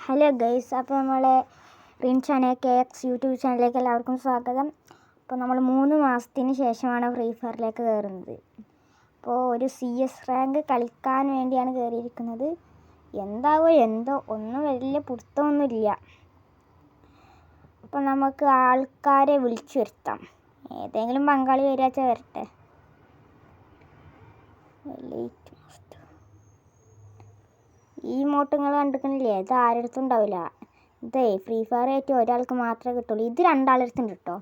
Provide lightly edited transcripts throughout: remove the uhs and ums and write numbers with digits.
Hello guys, അപ്പോൾ നമ്മളെ റിൻഷാനെ KX YouTube ചാനലിലേക്ക് എല്ലാവർക്കും സ്വാഗതം. അപ്പോൾ നമ്മൾ 3 മാസത്തിന് ശേഷമാണ് ഫ്രീ ഫയറിലേക്ക് കയറുന്നത്. അപ്പോൾ ഒരു CS റാങ്ക് കളിക്കാൻ വേണ്ടിയാണ് കയറിയിരിക്കുന്നത്. എന്താവോ എന്തോ ഒന്നും വലിയ പിടുത്തമൊന്നുമില്ല. അപ്പോൾ നമുക്ക് ആൾക്കാരെ വിളിച്ചു വരുത്താം. ഏതെങ്കിലും പങ്കാളി വരാച്ച വരട്ടെ. ഈ മോട്ടുകൾ കണ്ടിരിക്കണില്ലേ? ഇത് ആരടുത്തും ഉണ്ടാവില്ല. ഇതേ ഫ്രീ ഫയർ ആയിട്ട് ഒരാൾക്ക് മാത്രമേ കിട്ടുള്ളൂ. ഇത് രണ്ടാളടുത്തുണ്ട് കേട്ടോ.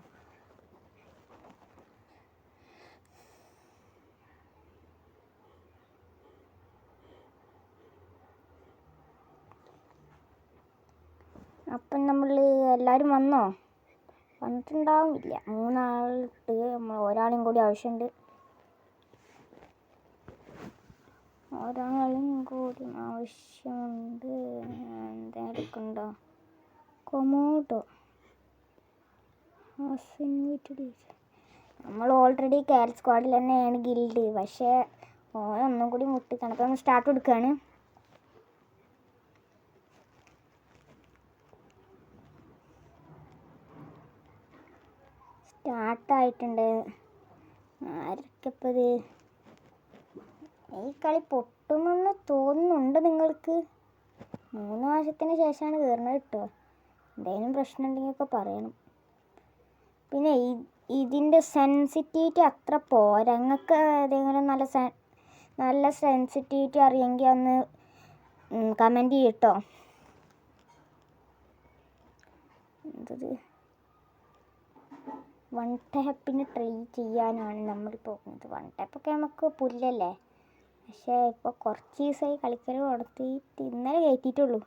അപ്പം നമ്മൾ എല്ലാവരും വന്നോ? വന്നിട്ടുണ്ടാവില്ല. 3 ആളിട്ട് നമ്മൾ ഒരാളും കൂടി ആവശ്യമുണ്ട്. ഒരാളും കൂടി ആവശ്യമുണ്ട്. എന്തെങ്കിലും ഉണ്ടോ? കൊമോഡോ നമ്മൾ ഓൾറെഡി കാൽ സ്ക്വാഡിൽ തന്നെയാണ് ഗിൽഡ്. പക്ഷേ ഒന്നും കൂടി മുട്ടിക്കണം. അപ്പം നമ്മൾ സ്റ്റാർട്ട് കൊടുക്കുകയാണ്. സ്റ്റാർട്ടായിട്ടുണ്ട്. ആർക്കപ്പത് ഈ കളി പൊട്ടുമെന്ന് തോന്നുന്നുണ്ട് നിങ്ങൾക്ക്? 3 മാസത്തിന് ശേഷമാണ് കയറുന്നത് കേട്ടോ. എന്തെങ്കിലും പ്രശ്നം ഉണ്ടെങ്കിൽ ഒക്കെ പറയണം. പിന്നെ ഇതിൻ്റെ സെൻസിറ്റിവിറ്റി അത്ര പോരാ. നിങ്ങൾക്ക് ഏതെങ്കിലും നല്ല സെൻസിറ്റിവിറ്റി അറിയെങ്കിൽ ഒന്ന് കമൻറ്റ് ചെയ്യട്ടോ. എന്തത് 1 ടാപ്പിന് ട്രൈ ചെയ്യാനാണ് നമ്മൾ പോകുന്നത്. 1 ടാപ്പൊക്കെ നമുക്ക് പുല്ലല്ലേ. പക്ഷേ ഇപ്പോൾ കുറച്ച് ദിവസമായി കളിക്കൽ കൊടുത്തിട്ട് ഇന്നലെ കയറ്റിയിട്ടുള്ളൂ.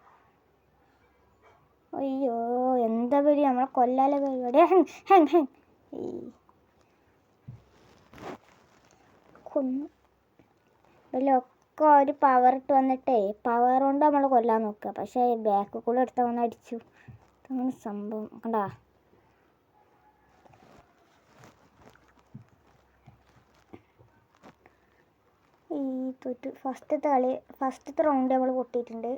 അയ്യോ, എന്താ പരിപാടി! നമ്മളെ കൊല്ലാലെ പരിപാടി. കൊന്നു ഇതിലൊക്കെ ഒരു പവർ ഇട്ട് വന്നിട്ടേ പവർ കൊണ്ട് നമ്മൾ കൊല്ലാൻ നോക്കുക. പക്ഷേ ബാക്ക് കൂടെ എടുത്ത വന്ന് അടിച്ചു. അങ്ങനെ സംഭവം കണ്ടാ. ഈ തോറ്റ് ഫസ്റ്റത്തെ റൗണ്ട് നമ്മൾ പൊട്ടിയിട്ടുണ്ട്.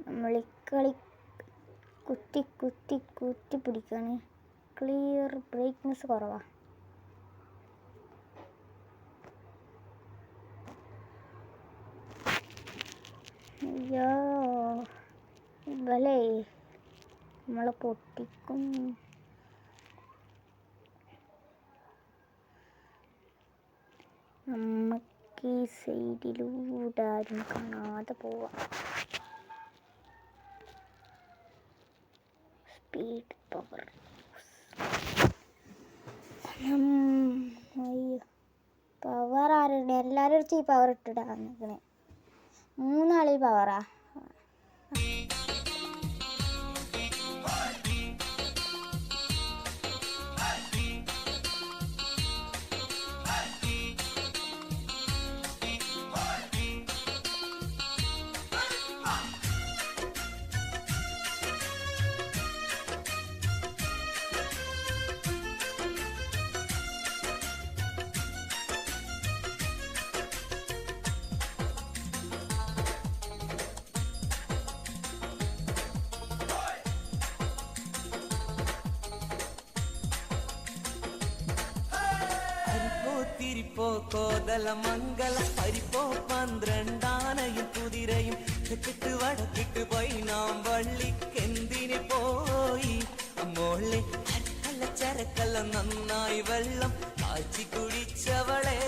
നമ്മൾ ഈ കളി കുത്തി പിടിക്കാണ്. ക്ലിയർ ബ്രൈറ്റ്നസ് കുറവാ. അയ്യോ, ഇവലേ നമ്മളെ പൊട്ടിക്കും. നമുക്ക് ഈ സൈഡിലൂടെ ആരും കാണാതെ പോവാം. Speed power. അയ്യോ, പവർ ആരുടെ? എല്ലാവരും അടുത്ത് ഈ പവർ ഇട്ടിട്ടാ നിൽക്കണേ. 3 ആൾ ഈ പവറാ. തിരിപ്പോ കോതല മംഗല പരിപ്പോ 12 ആനയും കുതിരയും തെക്കിട്ട് വടക്കിട്ട് പോയി നാം വള്ളിക്കെന്തിന് പോയി മോളെ അരക്കല്ല ചരക്കല്ല നന്നായി വെള്ളം കാച്ചി കുടിച്ചവളെ.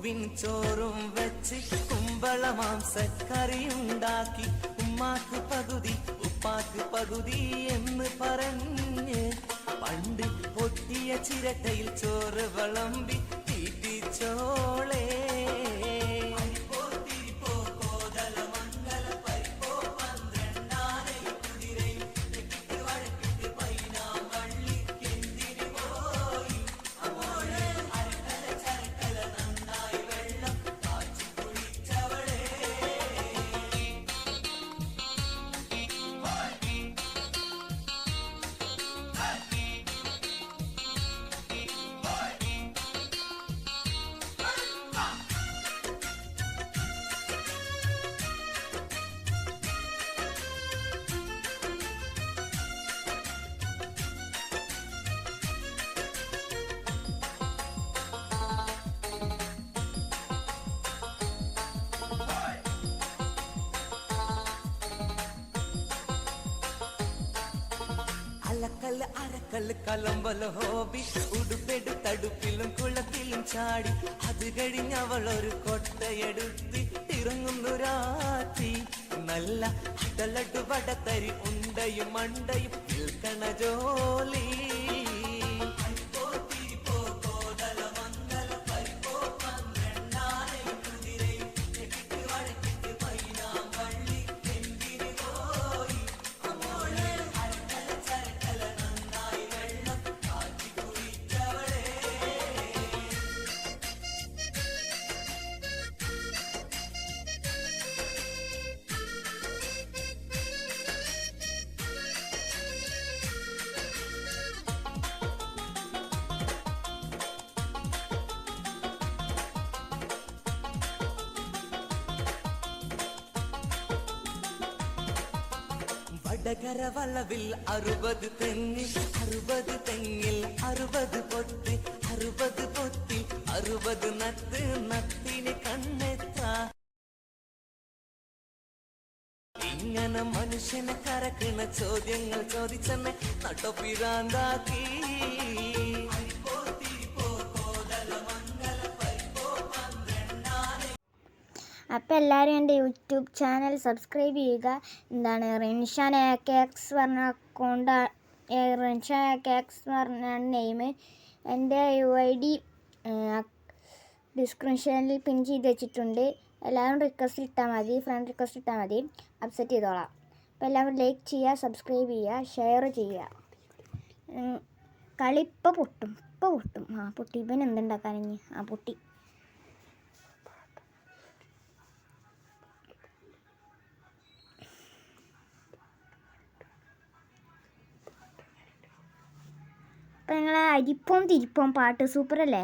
പൂവിൻ ചോറും വെച്ച് കുമ്പള മാംസക്കറിയുണ്ടാക്കി ഉമ്മാക്ക് പകുതി ഉപ്പാക്ക് പകുതി എന്ന് പറഞ്ഞ് പണ്ട് പൊട്ടിയ ചിരട്ടയിൽ ചോറ് വിളമ്പി തീറ്റിച്ചോളേ. അലക്കല്ല് അരക്കല്ല് കലമ്പല് ഹോബി ഉടുപ്പെടു തടുപ്പിലും കുളത്തിലും ചാടി അത് കഴിഞ്ഞവൾ ഒരു കൊട്ടയെടുത്ത് ഇറങ്ങുന്നു രാത്രി. നല്ല അടലട്ടു വടത്തരി ഉണ്ടയും മണ്ടയും നിൽക്കണ ജോലി. വടകര വളവിൽ 60 തെങ്ങിൽ 60 തെങ്ങിൽ 60 പൊത്ത് 60 പൊത്തിൽ 60 നത്ത് നത്തിന് കണ്ണെത്ര. ഇങ്ങനെ മനുഷ്യനെ കരക്കണ ചോദ്യങ്ങൾ ചോദിച്ചെന്നെ നട്ടൊപ്പിരാന്താക്കി. അപ്പോൾ എല്ലാവരും എൻ്റെ യൂട്യൂബ് ചാനൽ സബ്സ്ക്രൈബ് ചെയ്യുക. എന്താണ് റിൻഷാൻ AKX പറഞ്ഞ അക്കൗണ്ട്, റിൻഷാൻ AKX പറഞ്ഞ നെയിം. എൻ്റെ UID ഡിസ്ക്രിപ്ഷനിൽ പിൻ ചെയ്ത് വെച്ചിട്ടുണ്ട്. എല്ലാവരും റിക്വസ്റ്റ് ഇട്ടാൽ മതി, ഫ്രണ്ട് റിക്വസ്റ്റ് ഇട്ടാൽ മതി, അക്സെപ്റ്റ് ചെയ്തോളാം. അപ്പോൾ എല്ലാവരും ലൈക്ക് ചെയ്യുക, സബ്സ്ക്രൈബ് ചെയ്യുക, ഷെയർ ചെയ്യുക. കളി ഇപ്പോൾ പൊട്ടും. പൊട്ടി. ഇവൻ എന്തുണ്ടാക്കാൻ ഇനി? പൊട്ടി. അപ്പം നിങ്ങളെ അരിപ്പവും തിരിപ്പവും പാട്ട് സൂപ്പറല്ലേ?